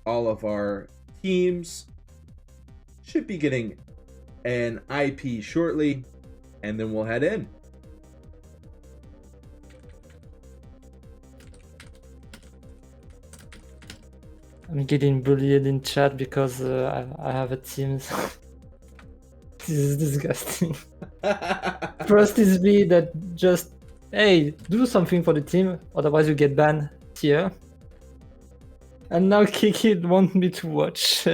all of our teams should be getting an IP shortly, and then we'll head in. I'm getting bullied in chat because I have a team. This is disgusting. First is me that just, hey, do something for the team, otherwise you get banned here. And now Kiki want me to watch.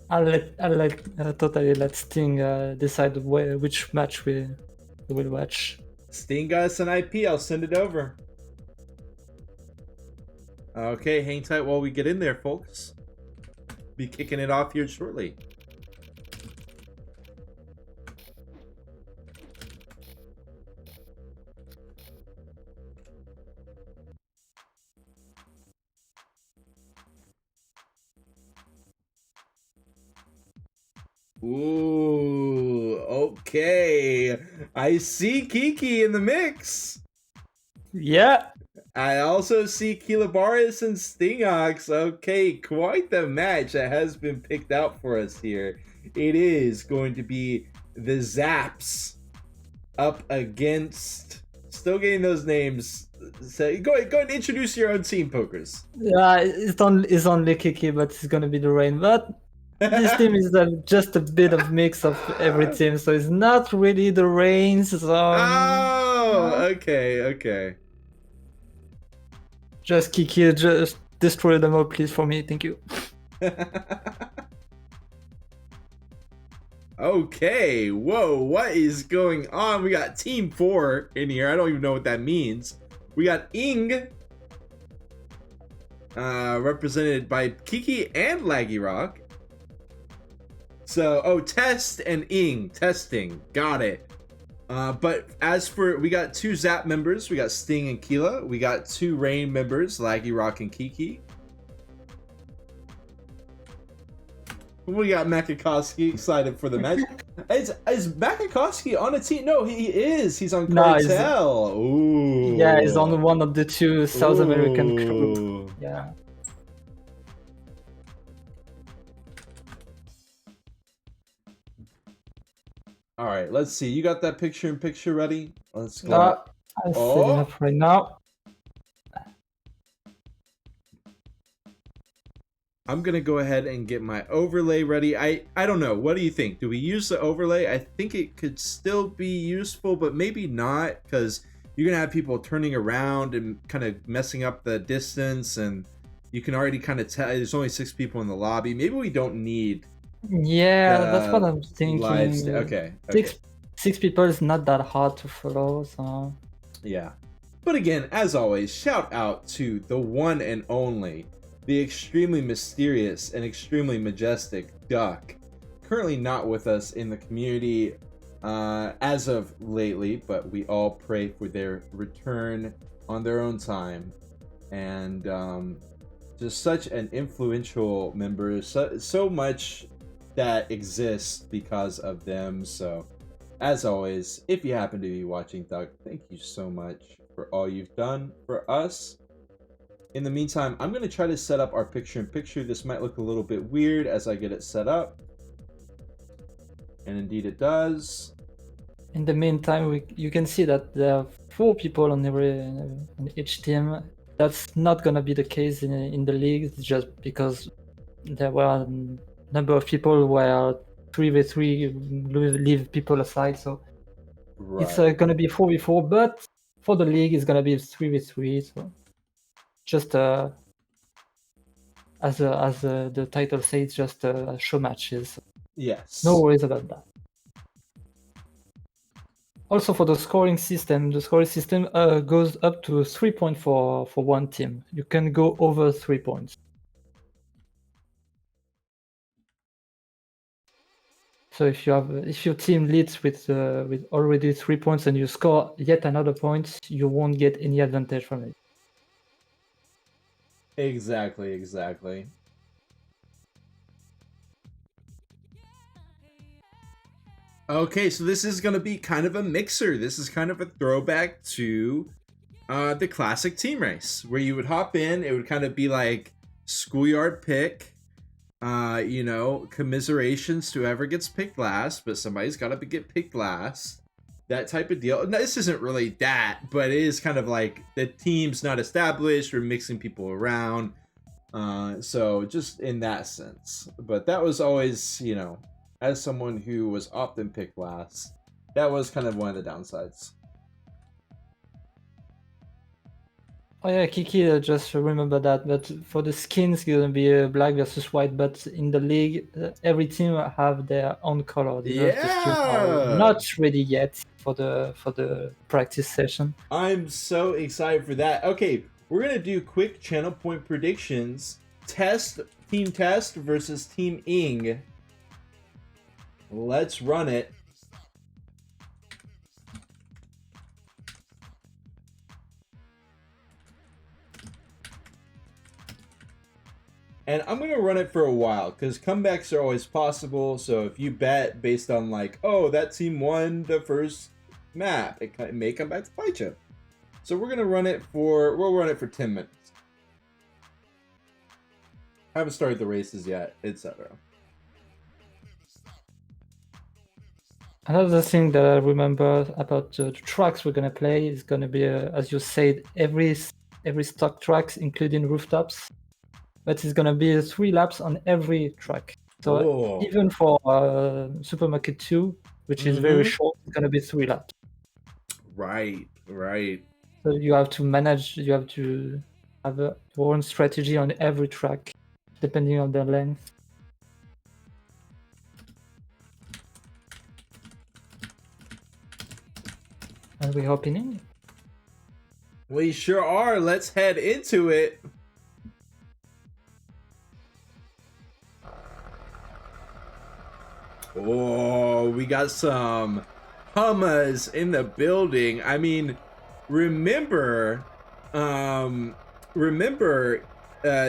I'll totally let Sting decide which match we will watch. Sting got us an IP. I'll send it over. Okay, hang tight while we get in there, folks. Be kicking it off here shortly. Ooh, okay. I see Kiki in the mix. Yeah. I also see Kilabaris and Stingox. Okay, quite the match that has been picked out for us here. It is going to be the Zaps up against. Still getting those names. So go ahead and introduce your own team, Pokers. Yeah, it's only Kiki, but it's gonna be the rain. But this team is just a bit of mix of every team, so it's not really the rain. So Oh, okay. Just Kiki, just destroy them all, please, for me. Thank you. Okay, whoa, what is going on? We got Team 4 in here. I don't even know what that means. We got Ing, represented by Kiki and Laggy Rock. So, Test and Ing, testing, got it. But as for, we got 2 Zap members. We got Sting and Keela. We got 2 Rain members, Laggy Rock and Kiki. We got Makakowski excited for the match. Is Makakowski on a team? No, he is. He's on Cartel. Ooh. Yeah, he's on one of the 2 South American group. Yeah. All right, let's see. You got that picture-in-picture ready? Let's go. I'm setting up right now. I'm gonna go ahead and get my overlay ready. I don't know. What do you think? Do we use the overlay? I think it could still be useful, but maybe not, because you're gonna have people turning around and kind of messing up the distance, and you can already kind of tell there's only 6 people in the lobby. Maybe we don't need. Yeah, that's what I'm thinking. Okay. 6 people is not that hard to follow, so. Yeah. But again, as always, shout out to the one and only, the extremely mysterious and extremely majestic Duck. Currently not with us in the community as of lately, but we all pray for their return on their own time. And just such an influential member, so much that exists because of them. So as always, if you happen to be watching, Duck, thank you so much for all you've done for us. In the meantime, I'm going to try to set up our picture-in-picture. This might look a little bit weird as I get it set up. And indeed it does. In the meantime, you can see that there are 4 people on each team. That's not going to be the case in the league, just because there were a number of people where 3v3 leave people aside. So it's going to be 4v4, but for the league, it's going to be 3v3. So just as the title says, just show matches. Yes. No worries about that. Also, for the scoring system goes up to 3 points for one team. You can go over 3 points. So if your team leads with already 3 points and you score yet another point, you won't get any advantage from it. Exactly. Okay, so this is going to be kind of a mixer. This is kind of a throwback to The classic team race where you would hop in. It would kind of be like schoolyard pick. Commiserations to whoever gets picked last, but somebody's got to get picked last. That type of deal. Now, this isn't really that, but it is kind of like the team's not established. We're mixing people around. So just in that sense. But that was always, as someone who was often picked last, that was kind of one of the downsides. Oh yeah, Kiki, just remember that. But for the skins, it's gonna be black versus white. But in the league, every team have their own color. The skins are Yeah! not ready yet for the practice session. I'm so excited for that. Okay, we're going to do quick channel point predictions. Team Test versus Team Ing. Let's run it. And I'm going to run it for a while because comebacks are always possible. So if you bet based on like, oh, that team won the first map, it may come back to bite you. So we'll run it for 10 minutes. I haven't started the races yet, etc. Another thing that I remember about the tracks we're gonna play is gonna be, as you said, every stock tracks, including rooftops. But it's gonna be 3 laps on every track. So even for Supermarket 2, which is very short, it's gonna be 3 laps. Right. So you have to manage. You have to have your own strategy on every track, depending on their length. And we're hopping in. We sure are. Let's head into it. Oh, we got some Hummers in the building. I mean, remember,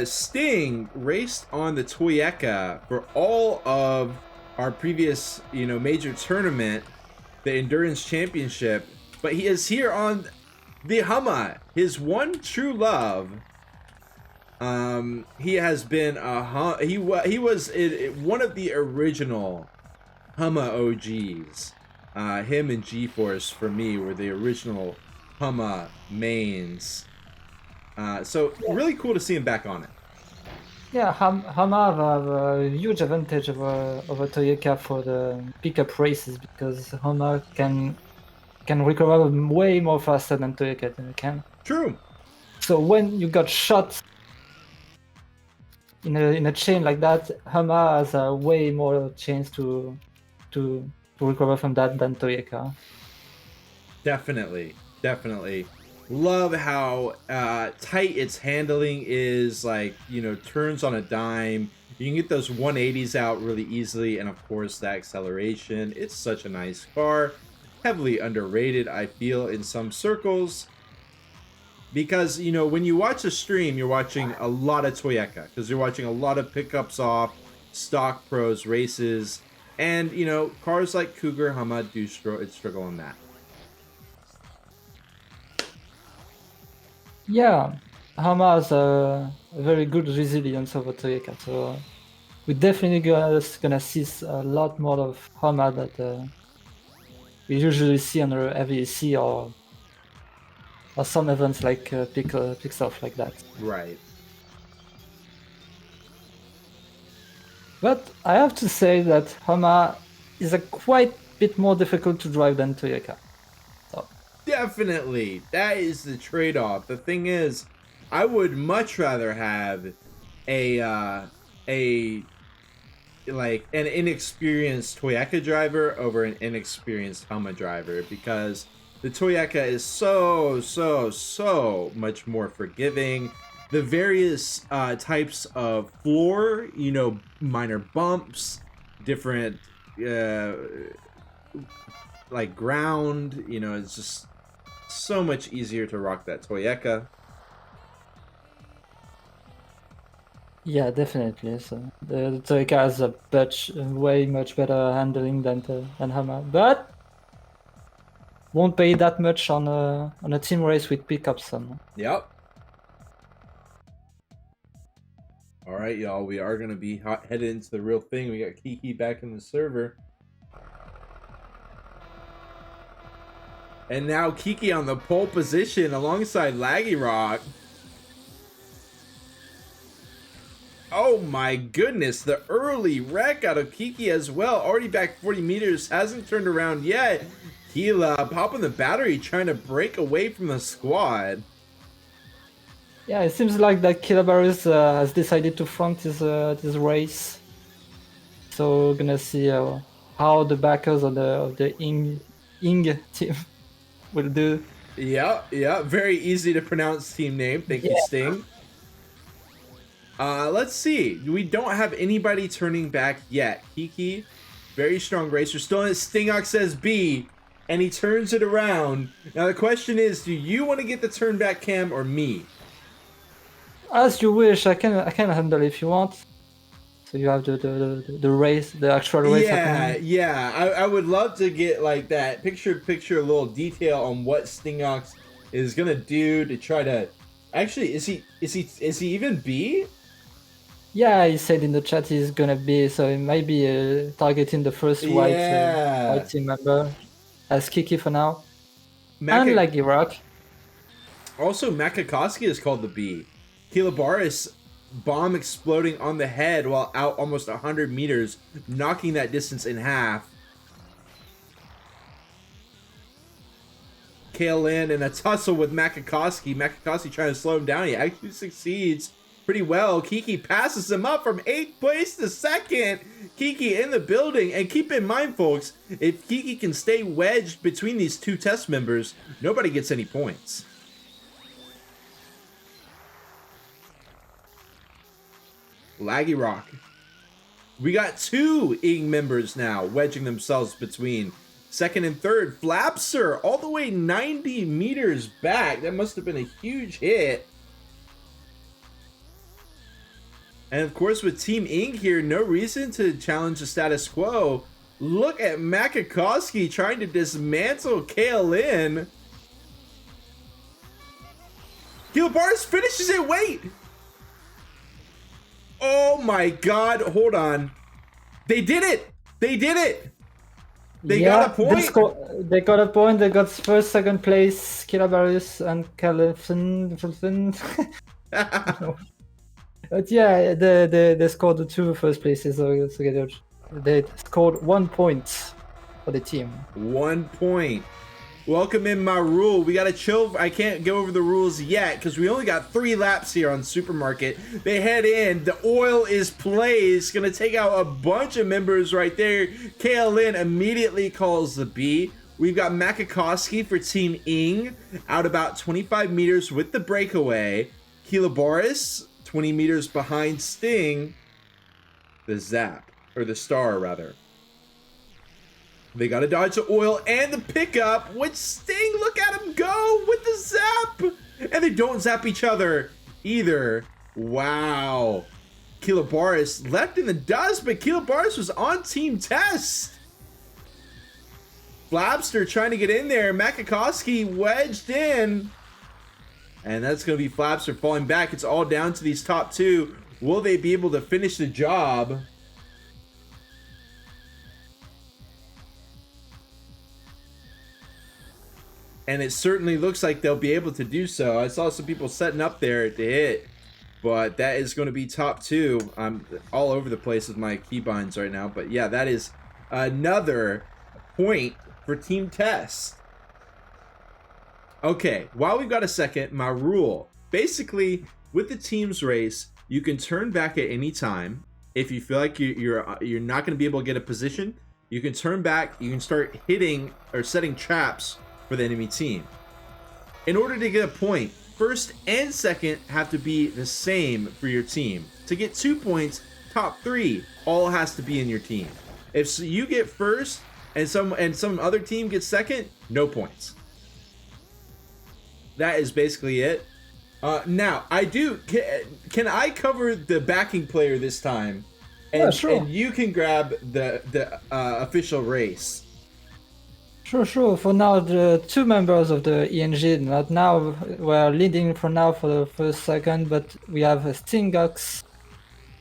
Sting raced on the Toyeka for all of our previous, major tournament, the Endurance Championship, but he is here on the Hummer, his one true love. He has been he was one of the original Hummer OGs. Him and G-Force for me were the original Hummer mains. So really cool to see him back on it. Yeah, Hummer have a huge advantage over Toyota for the pickup races because Hummer can recover way more faster than Toyota can. True. So when you got shot in a chain like that, Hummer has a way more chance to recover from that than Toyota. Definitely. Love how tight its handling is, like, turns on a dime. You can get those 180s out really easily, and of course the acceleration. It's such a nice car. Heavily underrated, I feel, in some circles. Because, when you watch a stream, you're watching a lot of Toyeka. Because you're watching a lot of pickups off, stock pros, races. And, cars like Cougar, Hummer do struggle on that. Yeah, Hummer has a very good resilience over Toyota. So we're definitely gonna see a lot more of Hummer that we usually see on the FEC or some events like pick stuff like that. Right. But I have to say that Hummer is a quite bit more difficult to drive than Toyota. So. Definitely. That is the trade-off. The thing is, I would much rather have an inexperienced Toyota driver over an inexperienced Hummer driver, because the Toyota is so much more forgiving. The various types of floor, minor bumps, different like ground, it's just so much easier to rock that Toyeka. Yeah, definitely. So the Toyota has a way much better handling than Hummer. But won't pay that much on a team race with pickups. Yep. All right, y'all. We are gonna be headed into the real thing. We got Kiki back in the server. And now Kiki on the pole position alongside Laggy Rock. Oh my goodness, the early wreck out of Kiki as well. Already back 40 meters, hasn't turned around yet. Keela popping the battery, trying to break away from the squad. Yeah, it seems like that Kilabarus has decided to front this race. So we're gonna see how the backers of the Ing team will do. Yeah, very easy to pronounce team name. Thank you, Sting. Let's see. We don't have anybody turning back yet. Kiki, very strong racer. Still in it. Stingox says B, and he turns it around. Now the question is, do you want to get the turn back cam or me? As you wish. I can handle if you want. So you have the race, the actual race happening. Yeah. I would love to get like that picture a little detail on what Stingox is gonna do to try to. Actually, is he even B? Yeah, he said in the chat he's gonna be, so he might be targeting the first white team member as Kiki for now. Unlike Iraq. Also, Makakowski is called the B. Kilabaris bomb exploding on the head while out almost 100 meters, knocking that distance in half. KLN in a tussle with Makakowski. Makakowski trying to slow him down. He actually succeeds pretty well. Kiki passes him up from 8th place to 2nd. Kiki in the building. And keep in mind, folks, if Kiki can stay wedged between these two test members, nobody gets any points. Laggy Rock. We got 2 Ing members now wedging themselves between 2nd and 3rd. Flapser all the way 90 meters back. That must have been a huge hit. And of course, with Team Ing here, no reason to challenge the status quo. Look at Makakowski trying to dismantle KLN. Gilbars finishes it. Wait. Oh my god, hold on. They did it! They did it! They got a point? They got a point. They got first, second place, Kilabarus and Califin. But yeah, they scored the 2 first places together. They scored 1 point for the team. 1 point. Welcome in my rule. We gotta chill. I can't go over the rules yet because we only got 3 laps here on Supermarket. They head in. The oil is placed. Gonna take out a bunch of members right there. KLN immediately calls the B. We've got Makakowski for Team Ing out about 25 meters with the breakaway. Kilabaris 20 meters behind Sting. The Zap, or the Star rather. They got to dodge the oil and the pickup. With Sting, look at him go with the zap. And they don't zap each other either. Wow. Kilabaris left in the dust, but Kilabaris was on team test. Flapster trying to get in there. Makakowski wedged in. And that's going to be Flapster falling back. It's all down to these top 2. Will they be able to finish the job? And it certainly looks like they'll be able to do so. I saw some people setting up there to hit, but that is going to be top 2. I'm all over the place with my keybinds right now, but yeah, that is another point for Team Test. Okay, while we've got a second, my rule. Basically, with the teams race, you can turn back at any time. If you feel like you're not going to be able to get a position, you can turn back. You can start hitting or setting traps for the enemy team. In order to get a point, first and second have to be the same for your team. To get 2 points, top 3 all has to be in your team. If you get first and some other team gets second, no points. That is basically it. Now can I cover the backing player this time? And, yeah, sure. And you can grab the official race. Sure. For now, the two members of the ENG, not now, were leading for now for the first second, but we have a Stingox,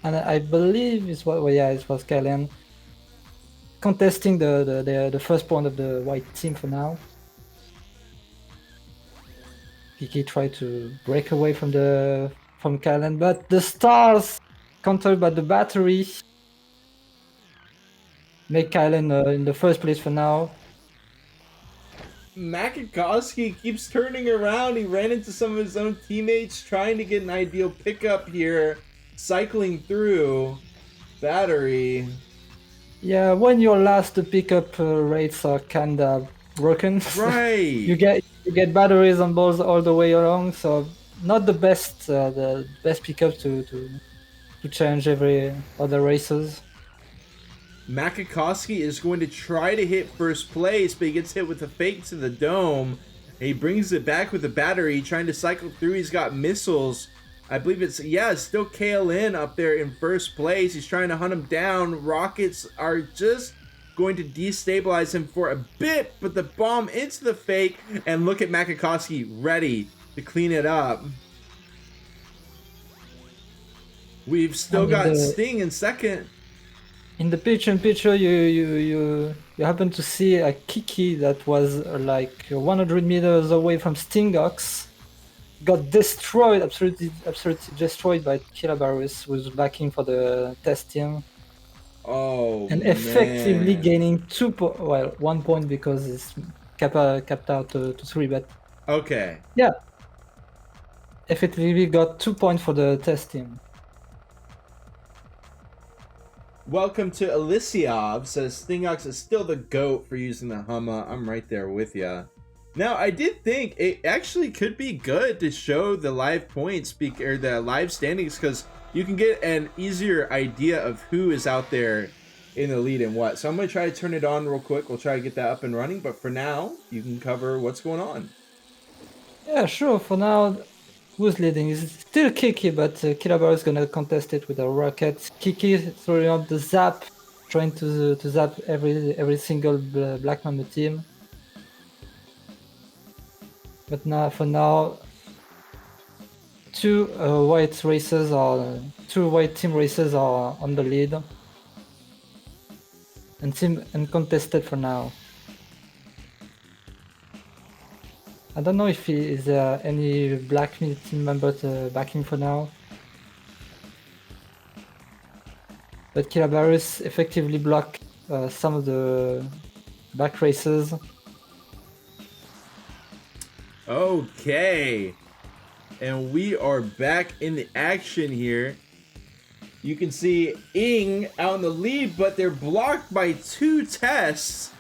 and I believe it was Kalian contesting the first point of the white team for now. Kiki tried to break away from Kalian, but the stars countered by the battery make Kalian in the first place for now. Makakowski keeps turning around. He ran into some of his own teammates trying to get an ideal pickup here. Cycling through. Battery. Yeah, when your last pickup rates are kinda broken, Right. you get batteries on balls all the way along, so not the best pickup to change every other races. Makakowski is going to try to hit first place, but he gets hit with a fake to the dome. He brings it back with the battery, trying to cycle through. He's got missiles. I believe it's still KLN up there in first place. He's trying to hunt him down. Rockets are just going to destabilize him for a bit, but the bomb into the fake, and look at Makakowski ready to clean it up. We've still got Sting in second. In the picture, you happen to see a Kiki that was like 100 meters away from Stingox, got destroyed, absolutely destroyed by Kilabarus, who's backing for the test team. Oh, and effectively gaining 1 point because it's capped out to 3, but okay. Yeah, effectively got 2 points for the test team. Welcome to Elysiov, says Stingox is still the GOAT for using the Humma. I'm right there with ya. Now, I did think it actually could be good to show the live points or the live standings, because you can get an easier idea of who is out there in the lead and what. So I'm going to try to turn it on real quick. We'll try to get that up and running, but for now, you can cover what's going on. Yeah, sure. For now, who's leading? It's still Kiki, but Kilabar is gonna contest it with a rocket. Kiki throwing out the zap, trying to zap every single black member team. But now, for now, two white team races are on the lead, and contested for now. I don't know if is there any black team members backing for now. But Kilabarus effectively blocked some of the back races. Okay. And we are back in the action here. You can see Ing out in the lead, but they're blocked by 2 tests.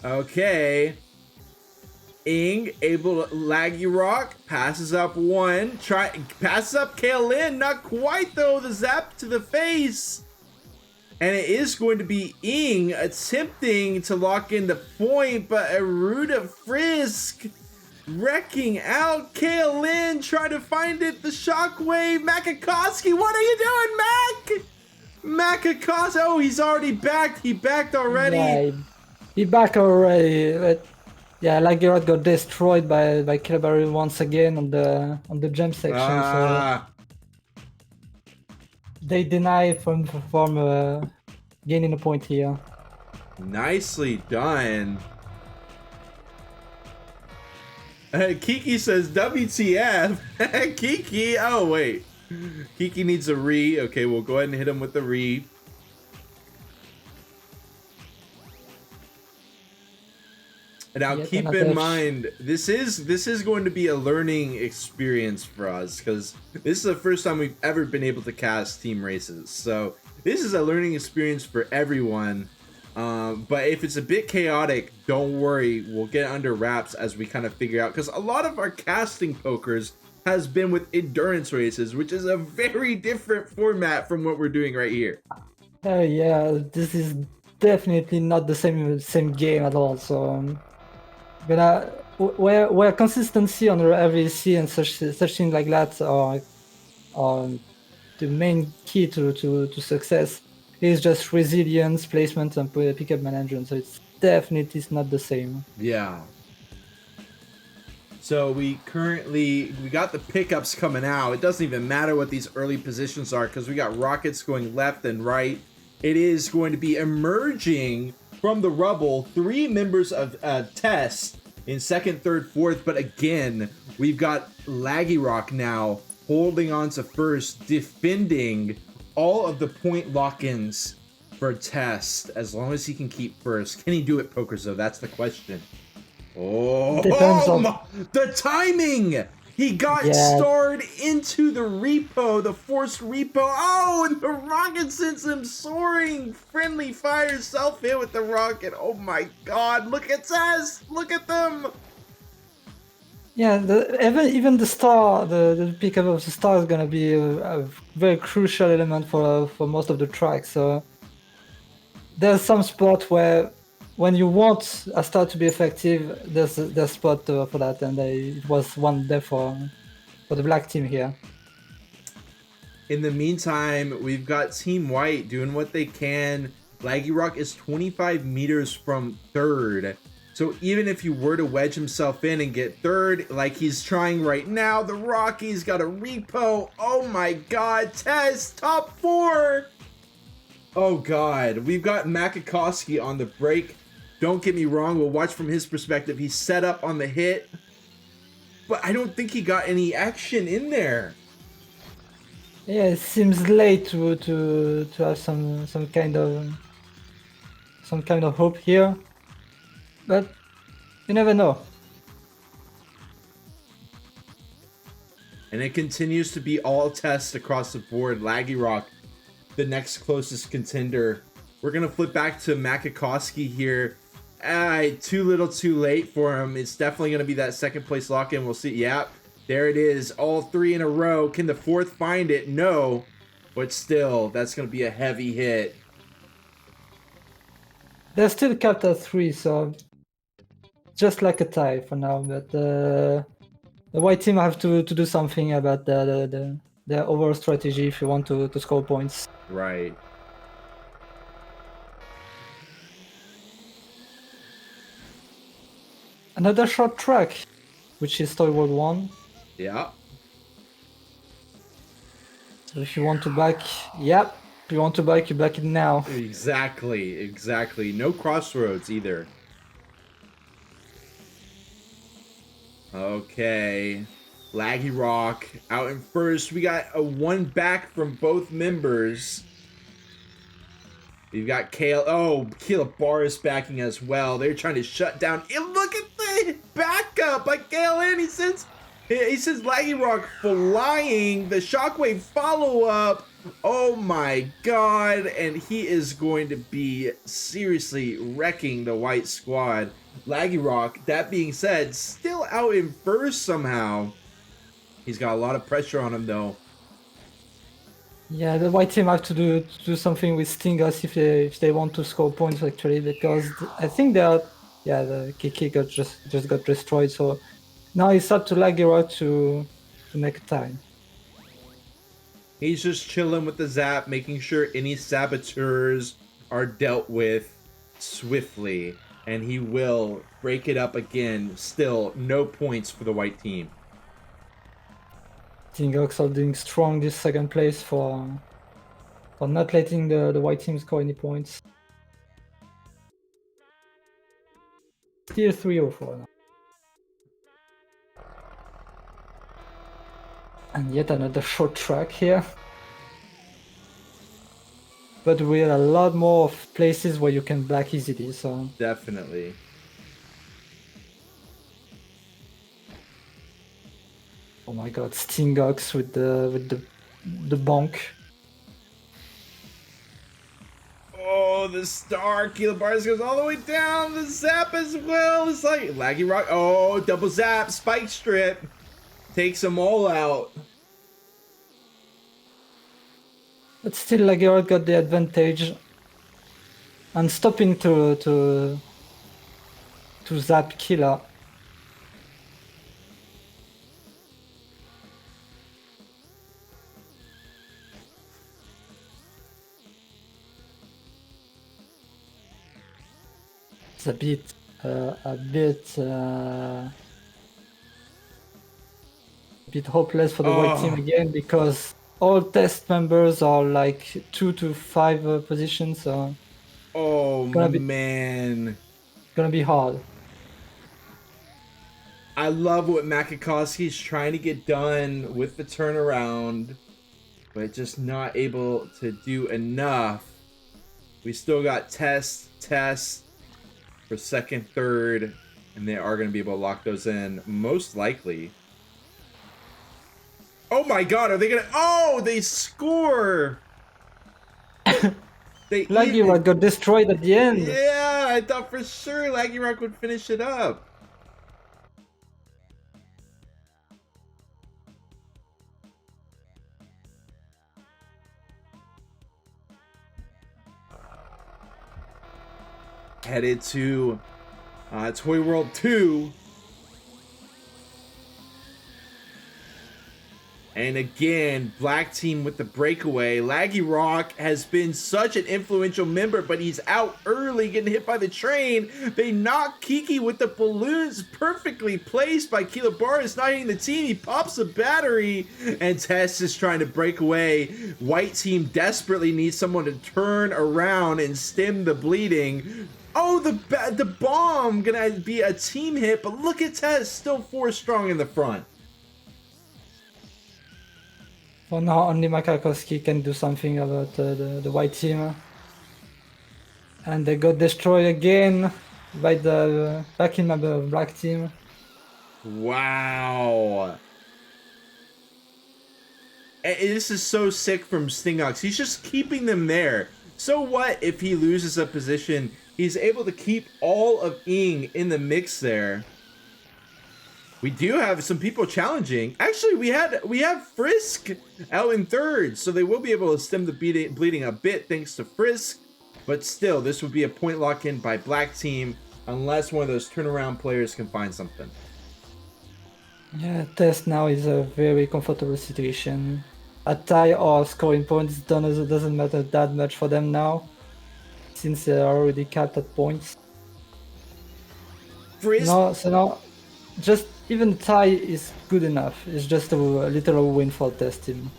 Okay. Ing able to laggy rock, passes up 1, passes up KLN, not quite though, the zap to the face. And it is going to be Ing attempting to lock in the point, but Aruda Frisk wrecking out. KLN trying to find it, the shockwave. Makakowski, what are you doing, Mac? Makakowski, oh, he's already backed. He backed already. Yeah, he backed already, but yeah, Lagirot got destroyed by Kilabaru once again on the jump section. So they deny from gaining a point here. Nicely done. Kiki says WTF. Kiki, oh wait. Kiki needs a re. Okay, we'll go ahead and hit him with the re. Now keep in mind, this is going to be a learning experience for us, because this is the first time we've ever been able to cast team races. So this is a learning experience for everyone. But if it's a bit chaotic, don't worry, we'll get under wraps as we kind of figure out, because a lot of our casting pokers has been with endurance races, which is a very different format from what we're doing right here. Yeah, this is definitely not the same game at all. So where consistency on every C and such things like that are the main key to success, is just resilience, placement, and pickup management. So definitely is not the same. Yeah. So we got the pickups coming out. It doesn't even matter what these early positions are because we got rockets going left and right. It is going to be emerging from the rubble 3 members of Test in second, third, fourth. But again, we've got Laggy Rock now holding on to first, defending all of the point lock-ins for Test as long as he can keep first. Can he do it, Pokers, though? That's the question. Depends on The timing! He got yeah. starred into the repo, the forced repo. Oh, and the rocket sends him soaring. Friendly fire, self-hit with the rocket. Oh my god, look at Tess! Look at them! Yeah, even the star, the pickup of the star is gonna be a very crucial element for most of the tracks. So there's some spot where when you want a star to be effective, there's spot for that, and it was one there for the black team here. In the meantime, we've got Team White doing what they can. Laggy Rock is 25 meters from third. So even if you were to wedge himself in and get third, like he's trying right now, the Rockies got a repo. Oh my god, Tess, top 4! Oh god, we've got Makakowski on the break. Don't get me wrong, we'll watch from his perspective. He's set up on the hit, but I don't think he got any action in there. Yeah, it seems late to have some kind of hope here, but you never know. And it continues to be all Tests across the board. Laggy Rock, the next closest contender. We're going to flip back to Makakowski here. Too little too late for him. It's definitely going to be that second place lock-in. We'll see. Yep, there it is. All 3 in a row. Can the 4th find it? No. But still, that's going to be a heavy hit. They're still capped at 3, so just like a tie for now. But the white team have to do something about their overall strategy if you want to score points. Right. Another short track, which is Toy World 1. Yeah. So if you want to back, yep. If you want to back, you back it now. Exactly. No crossroads either. Okay. Laggy Rock out in first. We got a 1 back from both members. We've got Kale. Oh, Caleb Barris backing as well. They're trying to shut down. And look at the backup by Kale. He sends Laggy Rock flying. The shockwave follow up. Oh my god. And he is going to be seriously wrecking the white squad. Laggy Rock, that being said, still out in first somehow. He's got a lot of pressure on him though. Yeah, the white team have to do something with Stingox if they want to score points actually, because I think the Kiki just got destroyed. So now it's up to Laggy Rock to make a time. He's just chilling with the zap, making sure any saboteurs are dealt with swiftly. And he will break it up again. Still, no points for the white team. Stingox are doing strong this second place for not letting the white team score any points. Still 3-0 now. And yet another short track here. But with a lot more places where you can back easily, so... Definitely. Oh my god, Stingox with the bonk. Oh, the star. Caleb Barnes goes all the way down. The zap as well. It's like Laggy Rock. Oh, double zap. Spike strip. Takes them all out. But still, Laggy got the advantage. And stopping to zap Killer. it's a bit hopeless for the white team again, because all test members are like 2 to 5 positions, so man, gonna be hard. I love what Makakowski's trying to get done with the turnaround, but just not able to do enough. We still got test for second, third, and they are going to be able to lock those in, most likely. Oh my god, are they going to... Oh, they score! Laggy Rock got destroyed at the end. Yeah, I thought for sure Laggy Rock would finish it up. Headed to Toy World 2. And again, black team with the breakaway. Laggy Rock has been such an influential member, but he's out early, getting hit by the train. They knock Kiki with the balloons, perfectly placed by Kilabaris, not hitting the team. He pops the battery, and Tess is trying to break away. White team desperately needs someone to turn around and stem the bleeding. Oh, the bomb gonna be a team hit, but look at Tess, still 4 strong in the front. For now, only Makakowski can do something about the white team. And they got destroyed again by the backing member of black team. Wow. This is so sick from Stingox. He's just keeping them there. So what if he loses a position? He's able to keep all of Ing in the mix there. We do have some people challenging. Actually, we have Frisk out in third, so they will be able to stem the bleeding a bit thanks to Frisk. But still, this would be a point lock-in by black team unless one of those turnaround players can find something. Yeah, Test now is a very comfortable situation. A tie or scoring points doesn't matter that much for them now, since they're already capped at points. Frisk? No, so now, just even tie is good enough. It's just a literal win for Test team.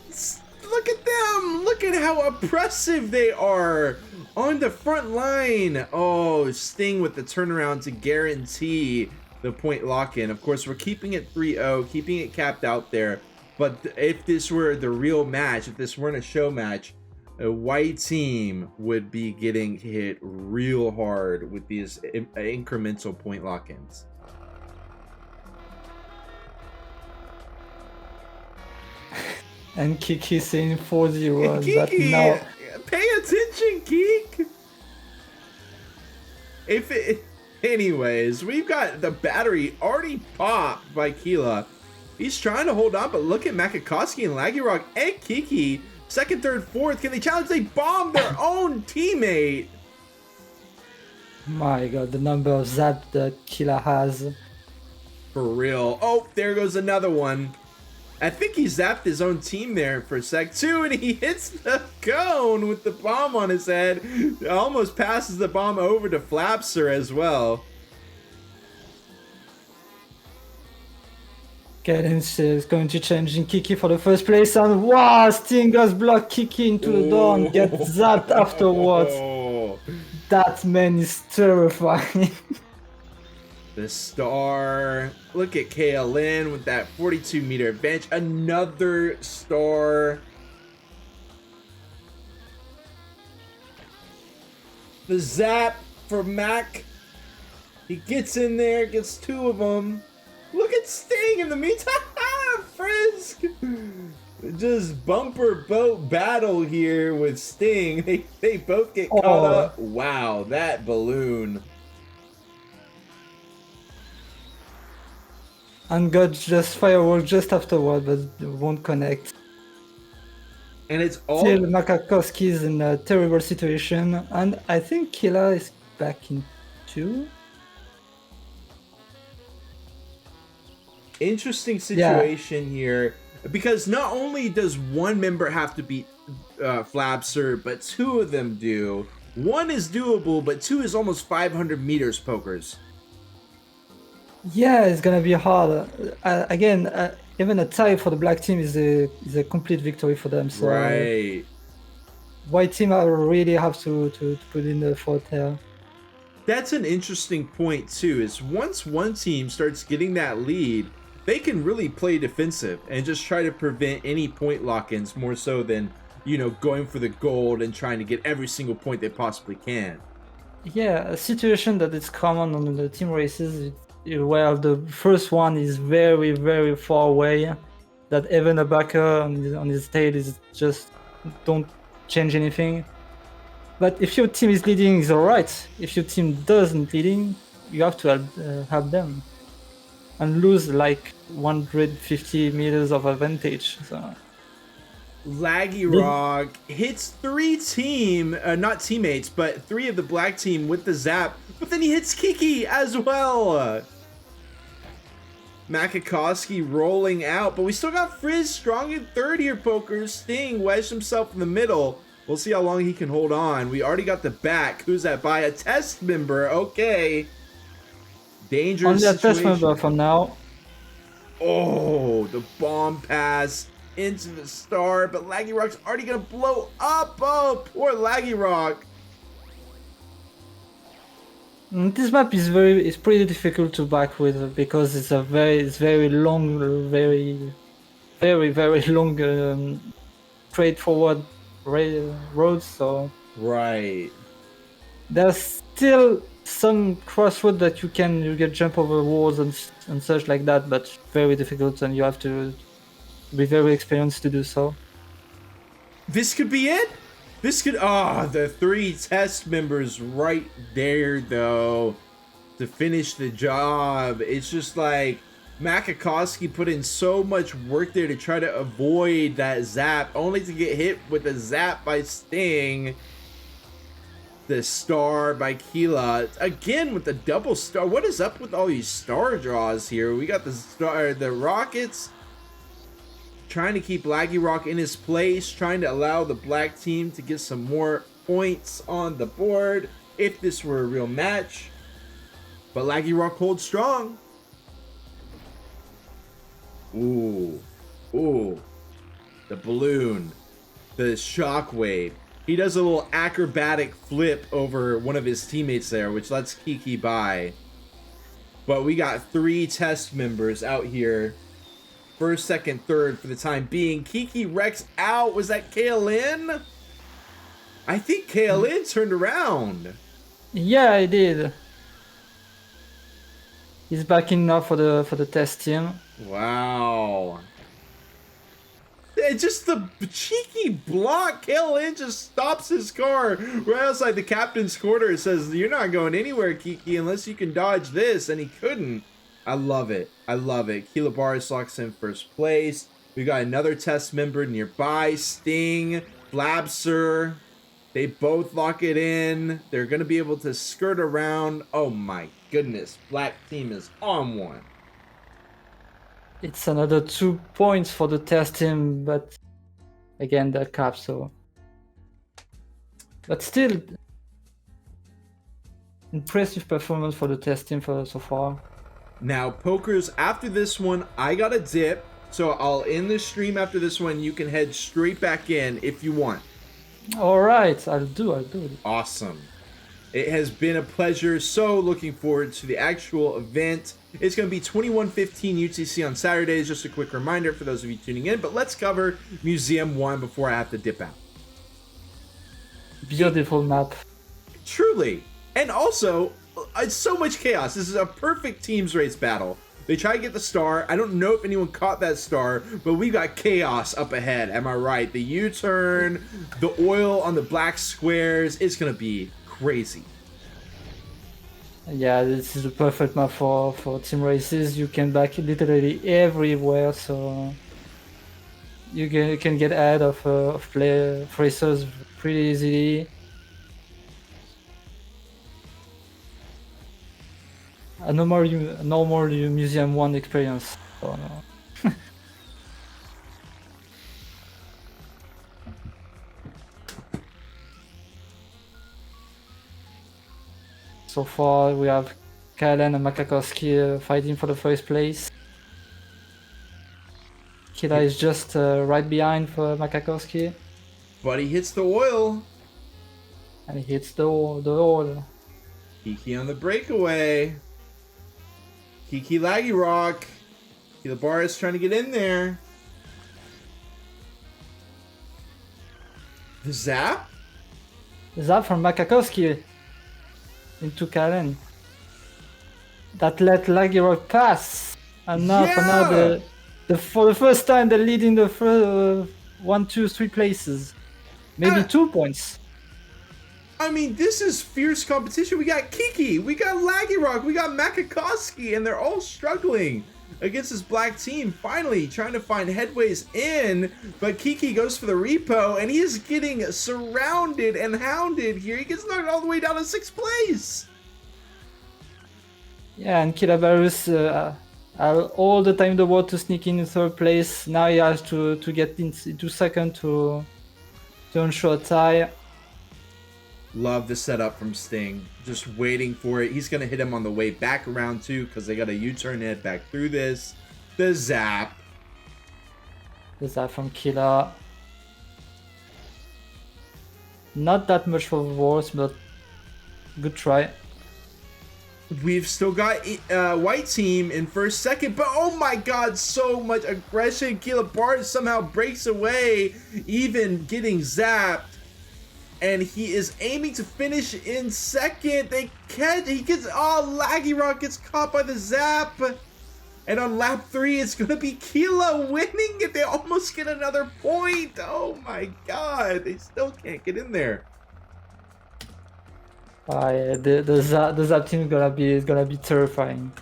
Look at them! Look at how oppressive they are on the front line. Oh, Sting with the turnaround to guarantee the point lock-in. Of course, we're keeping it 3-0, keeping it capped out there. But if this were the real match, if this weren't a show match, a white team would be getting hit real hard with these incremental point lock-ins. And Kiki saying 4-0. Kiki, But now, pay attention, Geek. Anyways, we've got the battery already popped by Keela. He's trying to hold on, but look at Makakowski and Laggy Rock and Kiki. Second, third, fourth. Can they challenge? They bomb their own teammate. my god, the number of zap that Killa has. For real. Oh, there goes another one. I think he zapped his own team there for a sec too, and he hits the cone with the bomb on his head. Almost passes the bomb over to Flapser as well. Cadence is going to change in Kiki for the first place, and wow, Stingox block Kiki into the door and get zapped afterwards. That man is terrifying. The star. Look at KLN with that 42-meter advantage. Another star. The zap for Mac. He gets in there, gets 2 of them. Look at Sting in the meantime. Frisk. Just bumper boat battle here with Sting. They both get caught up. Wow, that balloon. And got just firework just afterward, but it won't connect. And it's all... Still, Makakowski is in a terrible situation, and I think Killa is back in 2. Interesting situation here, because not only does one member have to beat Flapser, but 2 of them do. 1 is doable, but 2 is almost 500 meters, Pokers. Yeah, it's gonna be hard. Again, even a tie for the black team is a complete victory for them. So Right. white team really have to put in the effort here. That's an interesting point too, is once one team starts getting that lead, they can really play defensive and just try to prevent any point lock-ins more so than, you know, going for the gold and trying to get every single point they possibly can. Yeah, a situation that is common on the team races where the first one is very, very far away, that even a backer on his tail is just don't change anything. But if your team is leading, it's alright. If your team doesn't leading, you have to help them and lose like 150 meters of advantage. So Laggy lead- Rock hits 3 not teammates, but 3 of the black team with the zap, but then he hits Kiki as well. Makakowski rolling out, but we still got Frizz strong in third here, Poker. Sting wedged himself in the middle. We'll see how long he can hold on. We already got the back. Who's that by? A test member. Okay. Dangerous only a test situation. member for now. Oh, the bomb pass into the star, but Laggy Rock's already gonna blow up. Oh, poor Laggy Rock. This map is pretty difficult to back with because it's very long, very long straightforward roads. So Right. there's still some crossroad that you can jump over walls and such like that, but very difficult, and you have to be very experienced to do so. This could be it. This could, the 3 test members right there, though, to finish the job. It's just like Makakowski put in so much work there to try to avoid that zap, only to get hit with a zap by Sting. The star by Keela again with the double star. What is up with all these star draws here? We got the Rockets trying to keep Laggy Rock in his place, trying to allow the black team to get some more points on the board if this were a real match. But Laggy Rock holds strong. Ooh. The balloon. The shockwave. He does a little acrobatic flip over one of his teammates there, which lets Kiki by. But we got 3 test members out here. First, second, third for the time being. Kiki Rex out. Was that KLN? I think KLN turned around. Yeah, I did. He's backing now for the test team. Wow. Just the cheeky block. KLN just stops his car right outside the captain's quarter. It says, "You're not going anywhere, Kiki, unless you can dodge this." And he couldn't. I love it. I love it. Kilabaris locks in first place. We got another test member nearby. Sting, Blabser. They both lock it in. They're going to be able to skirt around. Oh my goodness. Black team is on one. It's another 2 points for the test team, but again, they're capped, so. But still, impressive performance for the test team so far. Now, Pokers, after this one, I got a dip. So I'll end the stream after this one. You can head straight back in if you want. All right, I'll do it. Awesome. It has been a pleasure. So looking forward to the actual event. It's going to be 21:15 UTC on Saturdays. Just a quick reminder for those of you tuning in. But let's cover Museum 1 before I have to dip out. Beautiful map. Truly. And also, it's so much chaos. This is a perfect teams race battle. They try to get the star. I don't know if anyone caught that star, but we got chaos up ahead. Am I right? The U-turn, the oil on the black squares. It's going to be crazy. Yeah, this is the perfect map for team races. You can back literally everywhere, so you can get ahead of racers pretty easily. A normal Museum 1 experience. So, no. so far. We have Kalen and Makakowski fighting for the first place. Killa is just right behind for Makakowski. But he hits the oil. And he hits the hole. Kiki on the breakaway. Kiki Laggy Rock. The bar is trying to get in there. The zap? Zap from Makakowski into Kalen. That let Laggy Rock pass. And now for now for the first time they're leading the first 1, 2, 3 places. Maybe 2 points. I mean, this is fierce competition. We got Kiki, we got Laggy Rock, we got Makakowski, and they're all struggling against this black team. Finally trying to find headways in, but Kiki goes for the repo, and he is getting surrounded and hounded here. He gets knocked all the way down to 6th place. Yeah, and Kilabarus all the time in the world to sneak in 3rd place. Now he has to get into 2nd to ensure a tie. Love the setup from Sting. Just waiting for it. He's going to hit him on the way back around too, because they got a U-turn head back through this. The zap. The zap from Killa. Not that much for Wars, but good try. We've still got white team in 1st, 2nd, but oh my god, so much aggression. Killa Bart somehow breaks away, even getting zapped. And he is aiming to finish in 2nd. Laggy Rock gets caught by the zap. And on lap 3, it's going to be Killa winning it. They almost get another point. Oh my god, they still can't get in there. Yeah, the zap team is gonna be terrifying.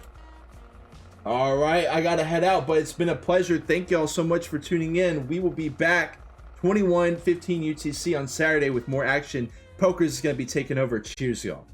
All right, I gotta head out, but it's been a pleasure. Thank y'all so much for tuning in. We will be back 21:15 UTC on Saturday with more action. Pokers is gonna be taking over. Cheers, y'all.